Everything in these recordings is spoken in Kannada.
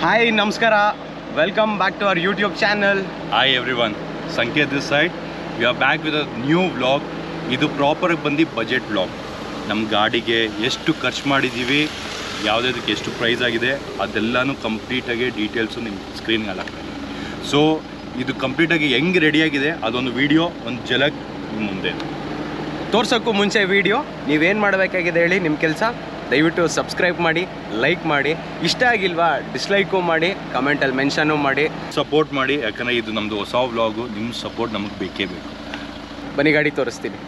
ಹಾಯ್ ನಮಸ್ಕಾರ, welcome back to our YouTube channel. Hi everyone, Sanket this side. We are back with a new vlog. ಇದು ಪ್ರಾಪರ್ ಬಂದು ಬಜೆಟ್ ವ್ಲಾಗ್. ನಮ್ಮ ಗಾಡಿಗೆ ಎಷ್ಟು ಖರ್ಚು ಮಾಡಿದ್ದೀವಿ, ಯಾವುದಕ್ಕೆ ಎಷ್ಟು ಪ್ರೈಸ್ ಆಗಿದೆ ಅದೆಲ್ಲನೂ ಕಂಪ್ಲೀಟಾಗಿ ಡೀಟೇಲ್ಸು ನಿಮ್ಮ ಸ್ಕ್ರೀನ್ಗೆ ಹಾಕ್ತೀನಿ. ಸೊ ಇದು ಕಂಪ್ಲೀಟಾಗಿ ಹೆಂಗೆ ರೆಡಿಯಾಗಿದೆ ಅದೊಂದು ವಿಡಿಯೋ, ಒಂದು ಝಲಕ್ ನಿಮ್ಮ ಮುಂದೆ ತೋರ್ಸೋಕ್ಕೂ ಮುಂಚೆ ವಿಡಿಯೋ ನೀವೇನು ಮಾಡಬೇಕಾಗಿದೆ ಹೇಳಿ. ನಿಮ್ಮ ಕೆಲಸ ದಯವಿಟ್ಟು ಸಬ್ಸ್ಕ್ರೈಬ್ ಮಾಡಿ, ಲೈಕ್ ಮಾಡಿ, ಇಷ್ಟ ಆಗಿಲ್ವಾ ಡಿಸ್ಲೈಕು ಮಾಡಿ, ಕಮೆಂಟಲ್ಲಿ ಮೆನ್ಷನ್ನು ಮಾಡಿ, ಸಪೋರ್ಟ್ ಮಾಡಿ. ಯಾಕಂದರೆ ಇದು ನಮ್ಮದು ಹೊಸ ವ್ಲಾಗು, ನಿಮ್ಮ ಸಪೋರ್ಟ್ ನಮಗೆ ಬೇಕೇ ಬೇಕು. ಬನ್ನಿ ಗಾಡಿ ತೋರಿಸ್ತೀನಿ.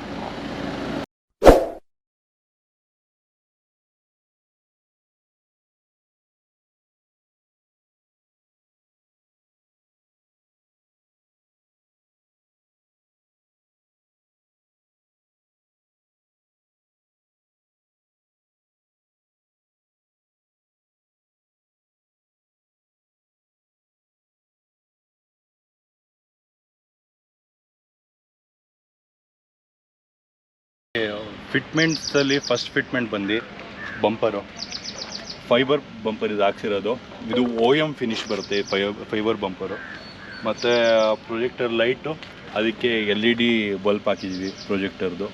ಫಿಟ್ಮೆಂಟ್ಸಲ್ಲಿ ಫಸ್ಟ್ ಫಿಟ್ಮೆಂಟ್ ಬಂದು ಬಂಪರು, ಫೈಬರ್ ಬಂಪರ್ ಇದು ಹಾಕ್ಸಿರೋದು. ಇದು OM ಫಿನಿಶ್ ಬರುತ್ತೆ, ಫೈಬರ್ ಬಂಪರು. ಮತ್ತು ಪ್ರೊಜೆಕ್ಟರ್ ಲೈಟು, ಅದಕ್ಕೆ LED ಬಲ್ಪ್ ಹಾಕಿದ್ದೀವಿ ಪ್ರೊಜೆಕ್ಟರ್ದು.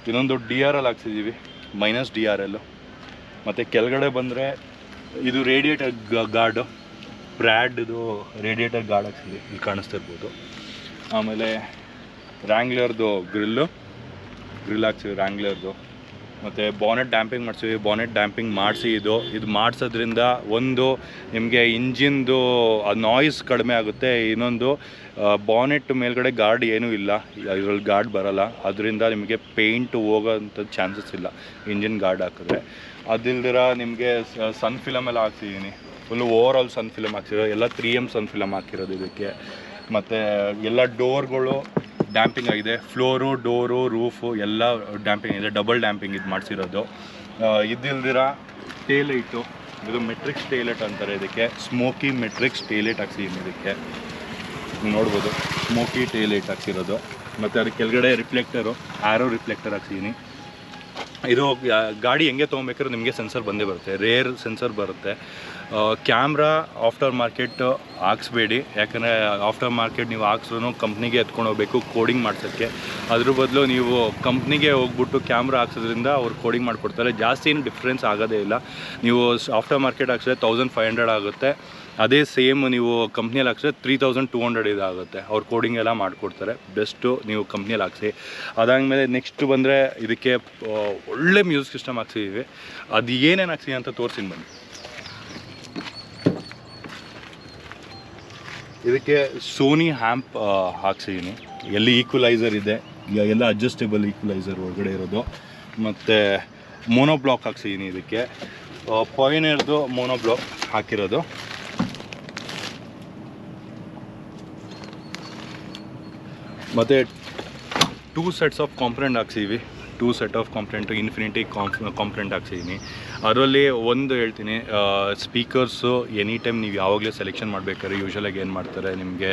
ಇನ್ನೊಂದು DRL ಹಾಕ್ಸಿದ್ದೀವಿ, ಮೈನಸ್ DRL. ಮತ್ತು ಕೆಳಗಡೆ ಬಂದರೆ ಇದು ರೇಡಿಯೇಟರ್ ಗಾರ್ಡು, ಬ್ರ್ಯಾಡ್ದು ರೇಡಿಯೇಟರ್ ಗಾರ್ಡ್ ಹಾಕ್ಸಿದ್ದೀವಿ, ಇಲ್ಲಿ ಕಾಣಿಸ್ತಾ ಇರ್ಬೋದು. ಆಮೇಲೆ ರ್ಯಾಂಗ್ಲರ್ದು ಗ್ರಿಲ್ ಹಾಕ್ಸಿವಿ ರ್ಯಾಂಗ್ಲರ್ದು. ಮತ್ತು ಬಾನೆಟ್ ಡ್ಯಾಂಪಿಂಗ್ ಮಾಡ್ತೀವಿ. ಬಾನೆಟ್ ಡ್ಯಾಂಪಿಂಗ್ ಮಾಡಿಸಿ ಇದು ಮಾಡಿಸೋದ್ರಿಂದ ಒಂದು ನಿಮಗೆ ಇಂಜಿನ್ದು ನಾಯ್ಸ್ ಕಡಿಮೆ ಆಗುತ್ತೆ. ಇನ್ನೊಂದು ಬಾನೆಟ್ ಮೇಲ್ಗಡೆ ಗಾರ್ಡ್ ಏನೂ ಇಲ್ಲ, ಇದರಲ್ಲಿ ಗಾರ್ಡ್ ಬರೋಲ್ಲ. ಅದರಿಂದ ನಿಮಗೆ ಪೇಂಟ್ ಹೋಗೋಂಥ ಚಾನ್ಸಸ್ ಇಲ್ಲ ಇಂಜಿನ್ ಗಾರ್ಡ್ ಹಾಕಿದ್ರೆ. ಅದಿಲ್ದಿರ ನಿಮಗೆ ಸನ್ ಫಿಲಮ್ ಎಲ್ಲ ಹಾಕ್ಸಿದ್ದೀನಿ, ಫುಲ್ಲು ಓವರ್ ಆಲ್ ಸನ್ ಫಿಲಮ್ ಹಾಕ್ಸಿರೋ, ಎಲ್ಲ 3M ಸನ್ ಫಿಲಮ್ ಹಾಕಿರೋದು ಇದಕ್ಕೆ. ಮತ್ತು ಎಲ್ಲ ಡೋರ್ಗಳು ಡ್ಯಾಂಪಿಂಗ್ ಆಗಿದೆ, ಫ್ಲೋರು, ಡೋರು, ರೂಫು ಎಲ್ಲ ಡ್ಯಾಂಪಿಂಗ್ ಇದೆ, ಡಬಲ್ ಡ್ಯಾಂಪಿಂಗ್ ಇದು ಮಾಡಿಸಿರೋದು. ಇದಿಲ್ದಿರ ಟೇಲೈಟು, ಇದು ಮೆಟ್ರಿಕ್ಸ್ ಟೇಲೈಟ್ ಅಂತಾರೆ ಇದಕ್ಕೆ, ಸ್ಮೋಕಿ ಮೆಟ್ರಿಕ್ಸ್ ಟೇಲೈಟ್ ಹಾಕ್ಸಿದ್ದೀನಿ ಇದಕ್ಕೆ, ನೋಡ್ಬೋದು ಸ್ಮೋಕಿ ಟೇಲೈಟ್ ಹಾಕ್ಸಿರೋದು. ಮತ್ತು ಅದ್ರ ಕೆಳಗಡೆ ರಿಫ್ಲೆಕ್ಟರು, ಆ್ಯರೋ ರಿಫ್ಲೆಕ್ಟರ್ ಹಾಕ್ಸಿದ್ದೀನಿ. ಇದು ಗಾಡಿ ಹೆಂಗೆ ತೊಗೊಬೇಕಾದ್ರೆ ನಿಮಗೆ ಸೆನ್ಸರ್ ಬಂದೇ ಬರುತ್ತೆ, ರೇರ್ ಸೆನ್ಸರ್ ಬರುತ್ತೆ. ಕ್ಯಾಮ್ರಾ ಆಫ್ಟರ್ ಮಾರ್ಕೆಟ್ ಹಾಕ್ಸ್ಬೇಡಿ, ಯಾಕಂದರೆ ಆಫ್ಟರ್ ಮಾರ್ಕೆಟ್ ನೀವು ಹಾಕ್ಸ್ರೂ ಕಂಪ್ನಿಗೆ ಎತ್ಕೊಂಡು ಹೋಗ್ಬೇಕು ಕೋಡಿಂಗ್ ಮಾಡ್ಸೋಕ್ಕೆ. ಅದ್ರ ಬದಲು ನೀವು ಕಂಪ್ನಿಗೆ ಹೋಗ್ಬಿಟ್ಟು ಕ್ಯಾಮ್ರಾ ಹಾಕ್ಸೋದ್ರಿಂದ ಅವ್ರು ಕೋಡಿಂಗ್ ಮಾಡಿಕೊಡ್ತಾರೆ. ಜಾಸ್ತಿ ಏನು ಡಿಫ್ರೆನ್ಸ್ ಆಗೋದೇ ಇಲ್ಲ. ನೀವು ಆಫ್ಟರ್ ಮಾರ್ಕೆಟ್ ಹಾಕ್ಸಿದ್ರೆ 1500 ಆಗುತ್ತೆ. ಅದೇ ಸೇಮ್ ನೀವು ಕಂಪ್ನಿಯಲ್ಲಿ ಹಾಕ್ಸಿದ್ರೆ 3200 ಇದಾಗುತ್ತೆ. ಅವ್ರು ಕೋಡಿಂಗ್ ಎಲ್ಲ ಮಾಡಿಕೊಡ್ತಾರೆ. ಬೆಸ್ಟು ನೀವು ಕಂಪ್ನಿಯಲ್ಲಿ ಹಾಕ್ಸಿ. ಅದಾದಮೇಲೆ ನೆಕ್ಸ್ಟ್ ಬಂದರೆ ಇದಕ್ಕೆ ಒಳ್ಳೆ ಮ್ಯೂಸಿಕ್ ಸಿಸ್ಟಮ್ ಹಾಕ್ಸಿದ್ದೀವಿ. ಅದು ಏನೇನು ಹಾಕ್ಸಿದ್ದೀವಿ ಅಂತ ತೋರಿಸ್ತೀನಿ ಬನ್ನಿ. ಇದಕ್ಕೆ ಸೋನಿ ಹ್ಯಾಂಪ್ ಹಾಕ್ಸಿದ್ದೀನಿ, ಎಲ್ಲಿ ಈಕ್ವಲೈಸರ್ ಇದೆ, ಎಲ್ಲ ಅಡ್ಜಸ್ಟೇಬಲ್ ಈಕ್ವಲೈಸರ್ ಒಳಗಡೆ ಇರೋದು. ಮತ್ತು ಮೋನೋಬ್ಲಾಕ್ ಹಾಕ್ಸಿದ್ದೀನಿ ಇದಕ್ಕೆ, ಪಾಯ್ನೇರ್ದು ಮೋನೋಬ್ಲಾಕ್ ಹಾಕಿರೋದು. ಮತ್ತು 2 ಸೆಟ್ಸ್ ಆಫ್ ಕಾಂಪ್ರೆಂಟ್ ಹಾಕ್ಸಿದ್ದೀವಿ, 2 set of component Infinity component ಹಾಕ್ಸಿದ್ದೀನಿ. ಅದರಲ್ಲಿ ಒಂದು ಹೇಳ್ತೀನಿ, ಸ್ಪೀಕರ್ಸು ಎನಿ ಟೈಮ್ ನೀವು ಯಾವಾಗಲೇ ಸೆಲೆಕ್ಷನ್ ಮಾಡಬೇಕಾದ್ರೆ ಯೂಶ್ವಲಾಗಿ ಏನು ಮಾಡ್ತಾರೆ, ನಿಮಗೆ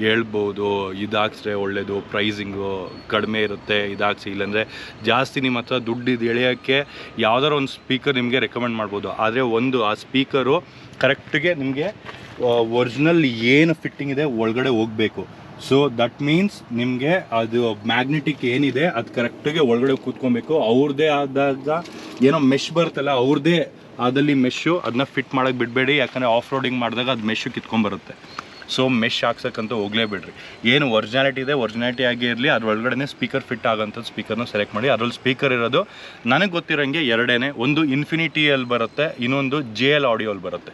ಹೇಳ್ಬೋದು ಇದು ಹಾಕ್ಸ್ರೆ ಒಳ್ಳೆಯದು, ಪ್ರೈಸಿಂಗು ಕಡಿಮೆ ಇರುತ್ತೆ, ಇದು ಹಾಕ್ಸಿ. ಇಲ್ಲಾಂದರೆ ಜಾಸ್ತಿ ನಿಮ್ಮ ಹತ್ರ ದುಡ್ಡು ಇದು ಎಳೆಯೋಕ್ಕೆ ಯಾವ್ದಾರು ಒಂದು ಸ್ಪೀಕರ್ ನಿಮಗೆ ರೆಕಮೆಂಡ್ ಮಾಡ್ಬೋದು. ಆದರೆ ಆ ಸ್ಪೀಕರು ಕರೆಕ್ಟಿಗೆ ನಿಮಗೆ ಒರಿಜಿನಲ್ ಏನು ಫಿಟ್ಟಿಂಗ್ ಇದೆ ಒಳಗಡೆ ಹೋಗಬೇಕು. ಸೊ ದಟ್ ಮೀನ್ಸ್ ನಿಮಗೆ ಅದು ಮ್ಯಾಗ್ನೆಟಿಕ್ ಏನಿದೆ ಅದು ಕರೆಕ್ಟಾಗಿ ಒಳಗಡೆ ಕೂತ್ಕೊಬೇಕು. ಅವ್ರದ್ದೇ ಆದಾಗ ಏನೋ ಮೆಶ್ ಬರುತ್ತಲ್ಲ, ಅವ್ರದ್ದೇ ಆದಲ್ಲಿ ಮೆಶ್ಶು, ಅದನ್ನ ಫಿಟ್ ಮಾಡೋಕ್ಕೆ ಬಿಡಬೇಡಿ. ಯಾಕಂದರೆ ಆಫ್ ರೋಡಿಂಗ್ ಮಾಡಿದಾಗ ಅದು ಮೆಶ್ಶು ಕಿತ್ಕೊಂಬರುತ್ತೆ. ಸೊ ಮೆಶ್ ಹಾಕ್ಸೋಕ್ಕಂತ ಹೋಗಲೇಬೇಡ್ರಿ. ಏನು ಒರಿಜಿನಾಲಿಟಿ ಇದೆ ಒರಿಜಿನಾಲಿಟಿ ಆಗಿ ಇರಲಿ, ಅದ್ರ ಒಳಗಡೆ ಸ್ಪೀಕರ್ ಫಿಟ್ ಆಗೋಂಥ ಸ್ಪೀಕರ್ನ ಸೆಲೆಕ್ಟ್ ಮಾಡಿ. ಅದರಲ್ಲಿ ಸ್ಪೀಕರ್ ಇರೋದು ನನಗೆ ಗೊತ್ತಿರೋಂಗೆ ಎರಡೇ, ಒಂದು ಇನ್ಫಿನಿಟಿಯಲ್ಲಿ ಬರುತ್ತೆ, ಇನ್ನೊಂದು JL ಆಡಿಯೋಲ್ಲಿ ಬರುತ್ತೆ.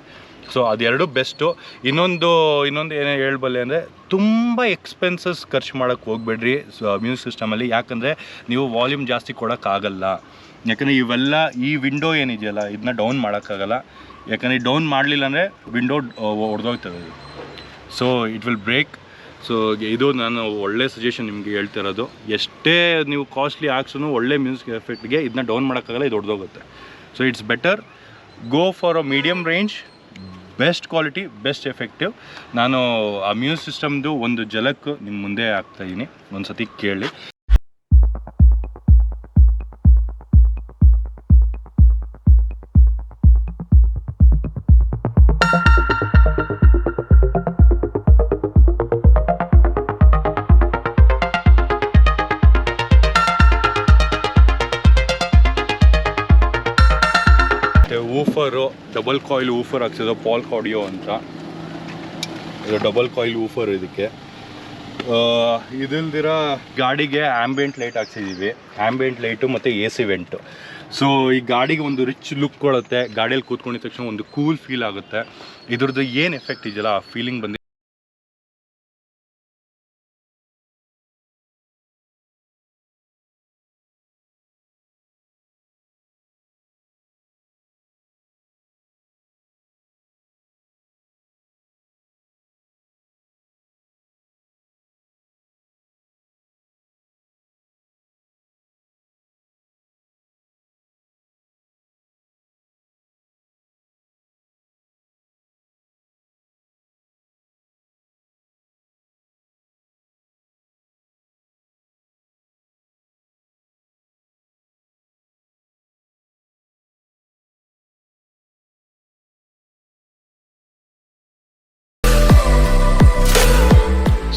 ಸೊ ಅದೆರಡು ಬೆಸ್ಟು. ಇನ್ನೊಂದು ಏನೇ ಹೇಳಬಲ್ಲೆ ಅಂದರೆ, ತುಂಬ ಎಕ್ಸ್ಪೆನ್ಸಸ್ ಖರ್ಚು ಮಾಡೋಕ್ಕೆ ಹೋಗಬೇಡ್ರಿ ಮ್ಯೂಸಿಕ್ ಸಿಸ್ಟಮಲ್ಲಿ. ಯಾಕಂದರೆ ನೀವು ವಾಲ್ಯೂಮ್ ಜಾಸ್ತಿ ಕೊಡೋಕ್ಕಾಗಲ್ಲ. ಯಾಕಂದರೆ ಈ ವಿಂಡೋ ಏನಿದೆಯಲ್ಲ ಇದನ್ನ ಡೌನ್ ಮಾಡೋಕ್ಕಾಗಲ್ಲ. ಯಾಕಂದರೆ ಡೌನ್ ಮಾಡಲಿಲ್ಲ ಅಂದರೆ ವಿಂಡೋ ಹೊಡೆದೋಗ್ತದೆ, so it will break. So ಇದು ನಾನು ಒಳ್ಳೆ ಸಜೆಷನ್ ನಿಮಗೆ ಹೇಳ್ತಿರೋದು. ಎಷ್ಟೇ ನೀವು ಕಾಸ್ಟ್ಲಿ ಹಾಕ್ಸೂ ಒಳ್ಳೆ ಮ್ಯೂಸಿಕ್ ಎಫೆಕ್ಟ್ಗೆ ಇದನ್ನ ಡೌನ್ ಮಾಡೋಕ್ಕಾಗಲ್ಲ, ಇದು ಹೊಡೆದೋಗುತ್ತೆ. So it's better go for a medium range, best quality, best effective. ನಾನು ಆ ಮ್ಯೂಸಿಕ್ ಸಿಸ್ಟಮ್ದು ಒಂದು ಝಲಕ್ ನಿಮ್ಮ ಮುಂದೆ ಹಾಕ್ತಾಯಿದ್ದೀನಿ, ಒಂದು ಸತಿ ಕೇಳಿ. ಊಫರು ಡಬಲ್ ಕಾಯಿಲ್ ಊಫರ್ ಹಾಕ್ಸಿದ್ದು ಪಾಲ್ಕ್ ಆಡಿಯೋ ಅಂತ. ಇದು ಡಬಲ್ ಕಾಯಿಲ್ ಊಫರ್ ಇದಕ್ಕೆ. ಇದಿಲ್ದಿರ ಗಾಡಿಗೆ ಆ್ಯಂಬಿಯೆಂಟ್ ಲೈಟ್ ಹಾಕ್ಸಿದ್ದೀವಿ, ಆ್ಯಂಬಿಯೆಂಟ್ ಲೈಟು ಮತ್ತು ಎ ಸಿ ವೆಂಟು. ಸೊ ಈ ಗಾಡಿಗೆ ಒಂದು ರಿಚ್ ಲುಕ್ ಕೊಡುತ್ತೆ. ಗಾಡಿಯಲ್ಲಿ ಕೂತ್ಕೊಂಡಿದ ತಕ್ಷಣ ಒಂದು ಕೂಲ್ ಫೀಲ್ ಆಗುತ್ತೆ. ಇದ್ರದ್ದು ಏನು ಎಫೆಕ್ಟ್ ಇದೆಯಲ್ಲ ಆ ಫೀಲಿಂಗ್ ಬಂದು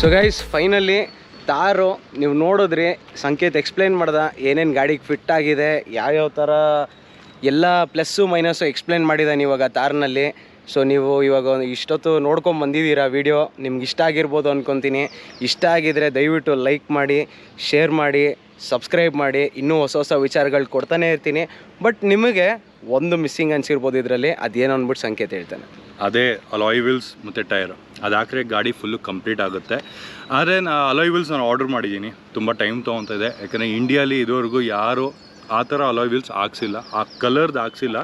ಸೊ ಗೈಸ್ ಫೈನಲಿ ತಾರು ನೀವು ನೋಡಿದ್ರಿ, ಸಂಕೇತ್ ಎಕ್ಸ್ಪ್ಲೈನ್ ಮಾಡ್ದೆ ಏನೇನು ಗಾಡಿಗೆ ಫಿಟ್ ಆಗಿದೆ, ಯಾವ್ಯಾವ ಥರ ಎಲ್ಲ ಪ್ಲಸ್ಸು ಮೈನಸ್ಸು ಎಕ್ಸ್ಪ್ಲೈನ್ ಮಾಡಿದ್ದಾನೆ ಇವಾಗ ತಾರ್ನಲ್ಲಿ. ಸೊ ನೀವು ಇವಾಗ ಇಷ್ಟೊತ್ತು ನೋಡ್ಕೊಂಡು ಬಂದಿದ್ದೀರಾ ವಿಡಿಯೋ, ನಿಮ್ಗೆ ಇಷ್ಟ ಆಗಿರ್ಬೋದು ಅಂದ್ಕೊತೀನಿ. ಇಷ್ಟ ಆಗಿದರೆ ದಯವಿಟ್ಟು ಲೈಕ್ ಮಾಡಿ, ಶೇರ್ ಮಾಡಿ, ಸಬ್ಸ್ಕ್ರೈಬ್ ಮಾಡಿ. ಇನ್ನೂ ಹೊಸ ಹೊಸ ವಿಚಾರಗಳು ಕೊಡ್ತಾನೆ ಇರ್ತೀನಿ. ಬಟ್ ನಿಮಗೆ ಒಂದು ಮಿಸ್ಸಿಂಗ್ ಅನಿಸಿರ್ಬೋದು ಇದರಲ್ಲಿ, ಅದೇನು ಅಂದ್ಬಿಟ್ಟು ಸಂಕೇತ ಹೇಳ್ತಾನೆ. ಅದೇ ಅಲಾಯ್ ವೀಲ್ಸ್ ಮತ್ತು ಟೈರ್. ಅದು ಹಾಕ್ರೆ ಗಾಡಿ ಫುಲ್ಲು ಕಂಪ್ಲೀಟ್ ಆಗುತ್ತೆ. ಆದರೆ ಅಲಾಯ್ ವೀಲ್ಸ್ ನಾನು ಆರ್ಡರ್ ಮಾಡಿದ್ದೀನಿ, ತುಂಬ ಟೈಮ್ ತೊಗೊತಾ ಇದೆ. ಯಾಕಂದರೆ ಇಂಡಿಯಾಲಿ ಇದುವರೆಗೂ ಯಾರು ಆ ಥರ ಅಲಾಯ್ ವೀಲ್ಸ್ ಹಾಕ್ಸಿಲ್ಲ, ಆ ಕಲರ್ದು ಹಾಕ್ಸಿಲ್ಲ.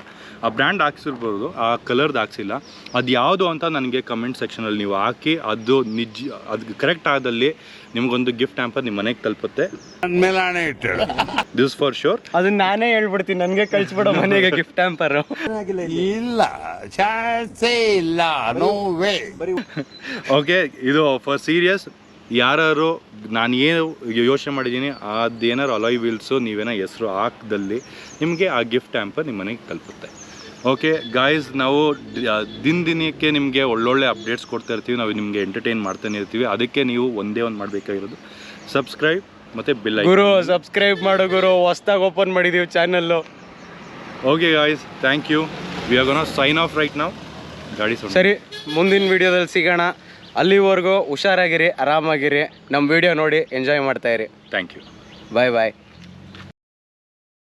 ಆ ಬ್ರ್ಯಾಂಡ್ ಹಾಕ್ಸಿರ್ಬೋದು, ಆ ಕಲರ್ದು ಹಾಕ್ಸಿಲ್ಲ. ಅದು ಯಾವುದು ಅಂತ ನನಗೆ ಕಮೆಂಟ್ ಸೆಕ್ಷನಲ್ಲಿ ನೀವು ಹಾಕಿ, ಅದು ಅದು ಕರೆಕ್ಟ್ ಆದಲ್ಲಿ ನಿಮಗೊಂದು ಗಿಫ್ಟ್ ಹ್ಯಾಂಪರ್ ನಿಮ್ಮ ಮನೆಗೆ ತಲುಪುತ್ತೆ. This for sure. ಅದನ್ನ ನಾನೇ ಹೇಳ್ಬಿಡ್ತೀನಿ, ನನಗೆ ಕಳಿಸ್ಬಿಡೋ ಮನೆಗೆ ಗಿಫ್ಟ್ ಹ್ಯಾಂಪರು. ಇಲ್ಲ, ಚಾನ್ಸೇ ಇಲ್ಲ, ನೋ ವೇ. ಓಕೆ, ಇದು ಫಾರ್ ಸೀರಿಯಸ್. ಯಾರು ನಾನು ಏನು ಯೋಚನೆ ಮಾಡಿದ್ದೀನಿ ಅದೇನಾರು ಅಲಾಯ್ ವೀಲ್ಸು ನೀವೇನೋ ಹೆಸರು ಹಾಕ್ದಲ್ಲಿ ನಿಮಗೆ ಆ ಗಿಫ್ಟ್ ಹ್ಯಾಂಪರ್ ನಿಮ್ಮ ಮನೆಗೆ ತಲುಪುತ್ತೆ. ಓಕೆ ಗಾಯ್ಸ್, ನಾವು ದಿನಕ್ಕೆ ನಿಮಗೆ ಒಳ್ಳೊಳ್ಳೆ ಅಪ್ಡೇಟ್ಸ್ ಕೊಡ್ತಾ ಇರ್ತೀವಿ, ನಾವು ನಿಮಗೆ ಎಂಟರ್ಟೈನ್ ಮಾಡ್ತಾನೆ ಇರ್ತೀವಿ. ಅದಕ್ಕೆ ನೀವು ಒಂದೇ ಒಂದು ಮಾಡಬೇಕಾಗಿರೋದು ಸಬ್ಸ್ಕ್ರೈಬ್ ಮತ್ತು ಬೆಲ್ ಐಕಾನ್. ಗುರು ಸಬ್ಸ್ಕ್ರೈಬ್ ಮಾಡು ಗುರು, ಹೊಸ್ದಾಗಿ ಓಪನ್ ಮಾಡಿದ್ದೀವಿ channel. Okay guys, thank you. We are gonna sign off right now. ಗಾಡಿ ಸರಿ, ಮುಂದಿನ ವೀಡಿಯೋದಲ್ಲಿ ಸಿಗೋಣ. ಅಲ್ಲಿವರೆಗೂ ಹುಷಾರಾಗಿರಿ, ಆರಾಮಾಗಿರಿ. ನಮ್ಮ ವೀಡಿಯೋ ನೋಡಿ ಎಂಜಾಯ್ ಮಾಡ್ತಾಯಿರಿ. Thank you. Bye bye.